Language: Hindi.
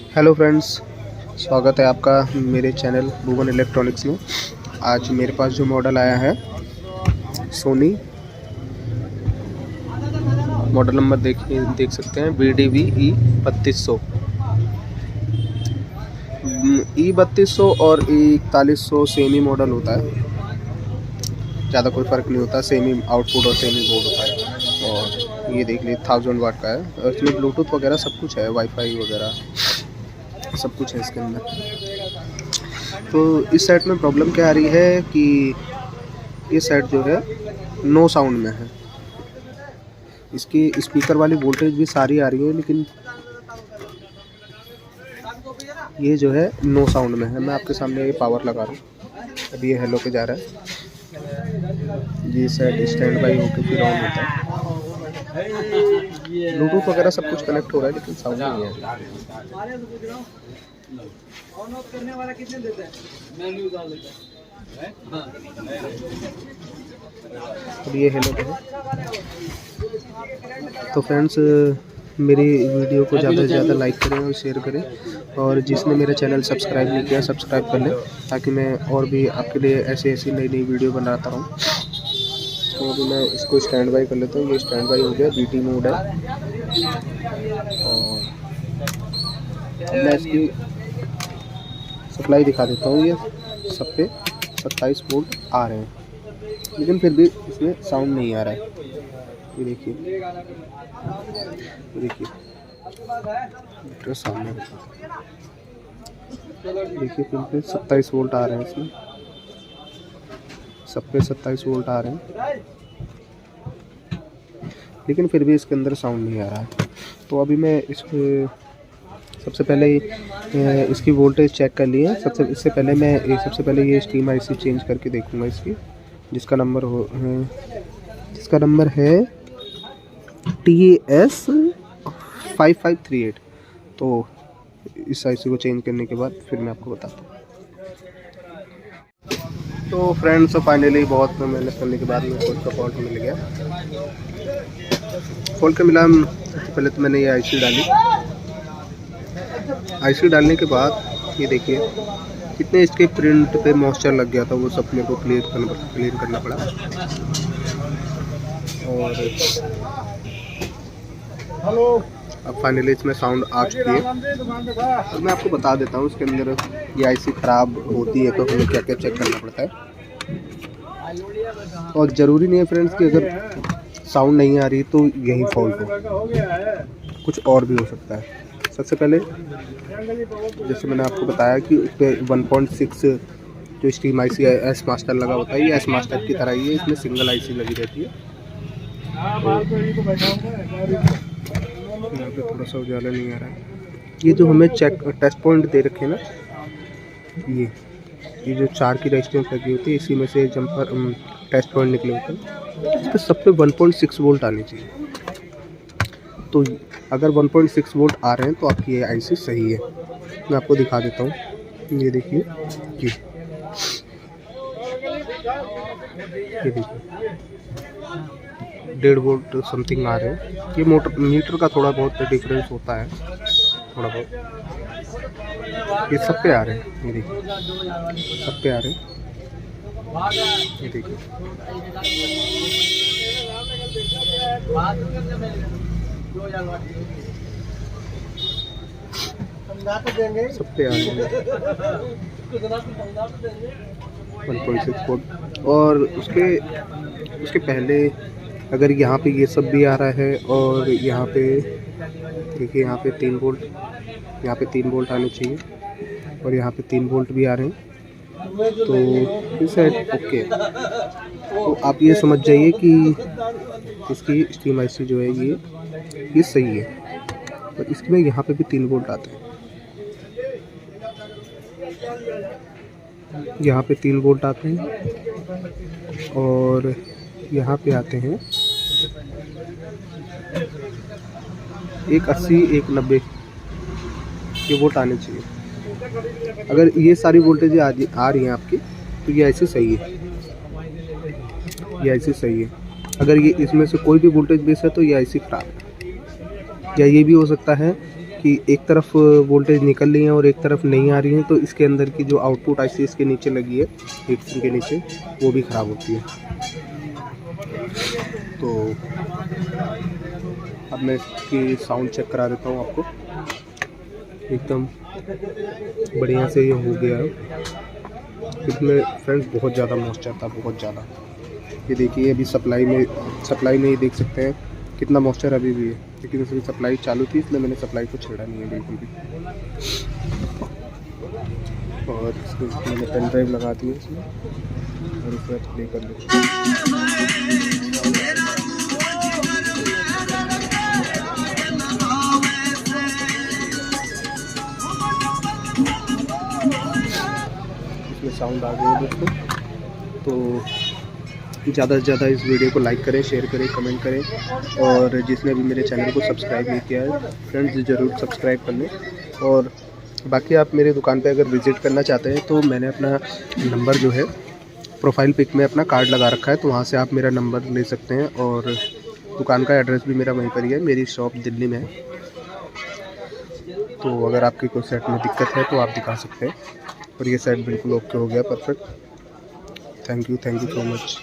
हेलो फ्रेंड्स, स्वागत है आपका मेरे चैनल भुवन इलेक्ट्रॉनिक्स में। आज मेरे पास जो मॉडल आया है सोनी, मॉडल नंबर देख सकते हैं BDV E3200। E3200 और E4100 सेम ही मॉडल होता है, ज़्यादा कोई फ़र्क नहीं होता। सेम ही आउटपुट और सेम ही बोर्ड होता है। और ये देख लीजिए 1000 वाट का है और इसमें ब्लूटूथ वगैरह सब कुछ है, वाईफाई वगैरह सब कुछ है इसके अंदर। तो इस सेट में प्रॉब्लम क्या आ रही है कि ये सेट जो है नो साउंड में है। इसकी स्पीकर वाली वोल्टेज भी सारी आ रही है, लेकिन ये जो है नो साउंड में है। मैं आपके सामने ये पावर लगा रहा हूँ, अभी ये हेलो पे जा रहा है। ये सेट स्टैंड बाई होकर फिर ऑन होता है। ब्लूटूथ वगैरह सब कुछ कनेक्ट हो रहा है, लेकिन साउंड नहीं है। अब ये हेलो पे है। तो फ्रेंड्स, मेरी वीडियो को ज़्यादा से ज़्यादा लाइक करें और शेयर करें, और जिसने मेरा चैनल सब्सक्राइब नहीं किया सब्सक्राइब कर लें, ताकि मैं और भी आपके लिए ऐसी नई वीडियो बनाता रहूँ। तो अभी मैं इसको स्टैंड बाई कर लेता हूँ। ये स्टैंड बाई हो गया, BT मोड है। और मैं इसकी सप्लाई दिखा देता हूँ। ये सब पे 27 वोल्ट आ रहे हैं, लेकिन फिर भी इसमें साउंड नहीं आ रहा है। ये देखिए, मीटर सामने देखिए, फिर पे 27 वोल्ट आ रहे हैं इसमें, सब पे 27 वोल्ट आ रहे हैं, लेकिन फिर भी इसके अंदर साउंड नहीं आ रहा है। तो अभी मैं सबसे पहले इसकी वोल्टेज चेक कर ली है। सबसे पहले ये स्टीम IC चेंज करके देखूंगा इसकी, जिसका नंबर है TS5538। तो इस IC को चेंज करने के बाद फिर मैं आपको बताता हूँ। तो फ्रेंड्स, फाइनली बहुत मेहनत करने के बाद मेरे को इसका फॉल्ट मिल गया। फॉल्ट का मिला, पहले तो मैंने ये IC डाली। IC डालने के बाद ये देखिए कितने इसके प्रिंट पे मॉइस्चर लग गया था, वो सब मेरे को क्लियर करना पड़ा। और अब फाइनली इसमें साउंड आ चुकी है। और मैं आपको बता देता हूँ इसके अंदर ये IC ख़राब होती है तो हमें क्या क्या चेक करना पड़ता है। और ज़रूरी नहीं है फ्रेंड्स कि अगर साउंड नहीं आ रही तो यही फॉल्ट हो, कुछ और भी हो सकता है। सबसे पहले जैसे मैंने आपको बताया कि इस पर 1.6 जो स्टीम IC S मास्टर लगा होता है, ये S मास्टर की तरह ही है। इसमें सिंगल IC लगी रहती है। यहाँ पे थोड़ा सा उजाला नहीं आ रहा है। ये जो हमें टेस्ट पॉइंट दे रखे हैं ना, ये जो 4 की रेजिस्टेंस लगी होती है, इसी में से जंपर टेस्ट पॉइंट निकले होते हैं। इस पर सब पे 1.6 वोल्ट आनी चाहिए। तो अगर 1.6 वोल्ट आ रहे हैं तो आपकी ये IC सही है। मैं आपको दिखा देता हूँ। ये देखिए, ये देखिए 1.5 वोल्ट समथिंग आ रहे हैं। ये मीटर का थोड़ा बहुत डिफरेंस होता है, थोड़ा बहुत। ये सब पे आ रहे हैं, ये देखिए सब पे आ रहे हैं, ये देखिए सब पे आ रहे हैं 1.6 वोल्ट। और उसके पहले अगर यहाँ पे ये सब भी आ रहा है, और यहाँ पे देखिए, यहाँ पे 3 वोल्ट, यहाँ पे 3 वोल्ट आने चाहिए, और यहाँ पे 3 वोल्ट भी आ रहे हैं, तो इस साइड ओके। तो आप ये समझ जाइए कि इसकी स्टीम IC जो है ये सही है। और इसमें यहाँ पे भी 3 वोल्ट आते हैं, यहाँ पे 3 वोल्ट आते हैं, और यहाँ पे आते हैं 180 190 ये वोल्ट आने चाहिए। अगर ये सारी वोल्टेज आ रही हैं आपकी, तो ये IC सही है, ये IC सही है। अगर ये इसमें से कोई भी वोल्टेज बेस है तो ये IC खराब है। या ये भी हो सकता है कि एक तरफ वोल्टेज निकल रही है और एक तरफ नहीं आ रही है, तो इसके अंदर की जो आउटपुट आईसी इसके नीचे लगी है हीट सिंक के नीचे, वो भी ख़राब होती है। तो अब मैं इसकी साउंड चेक करा देता हूँ आपको। एकदम बढ़िया से ये हो गया है। इसमें फ्रेंड्स बहुत ज़्यादा मॉइस्चर था, बहुत ज़्यादा। ये देखिए अभी सप्लाई में ही देख सकते हैं कितना मॉइस्चर अभी भी है, लेकिन इसकी सप्लाई चालू थी इसलिए मैंने सप्लाई को छेड़ा नहीं है बिल्कुल भी। और इसको मैंने पेन ड्राइव लगा दी है इसमें और इसके बाद प्ले कर लेते हैं। इसमें साउंड आ गई है दोस्तों। तो ज़्यादा से ज़्यादा इस वीडियो को लाइक करें, शेयर करें, कमेंट करें, और जिसने भी मेरे चैनल को सब्सक्राइब नहीं किया है फ्रेंड्स ज़रूर सब्सक्राइब कर लें। और बाकी आप मेरे दुकान पे अगर विज़िट करना चाहते हैं तो मैंने अपना नंबर जो है प्रोफाइल पिक में अपना कार्ड लगा रखा है, तो वहाँ से आप मेरा नंबर ले सकते हैं। और दुकान का एड्रेस भी मेरा वहीं पर ही है, मेरी शॉप दिल्ली में है। तो अगर आपकी कोई सेट में दिक्कत है तो आप दिखा सकते हैं। और ये सेट बिल्कुल ओके हो गया, perfect. Thank you so much.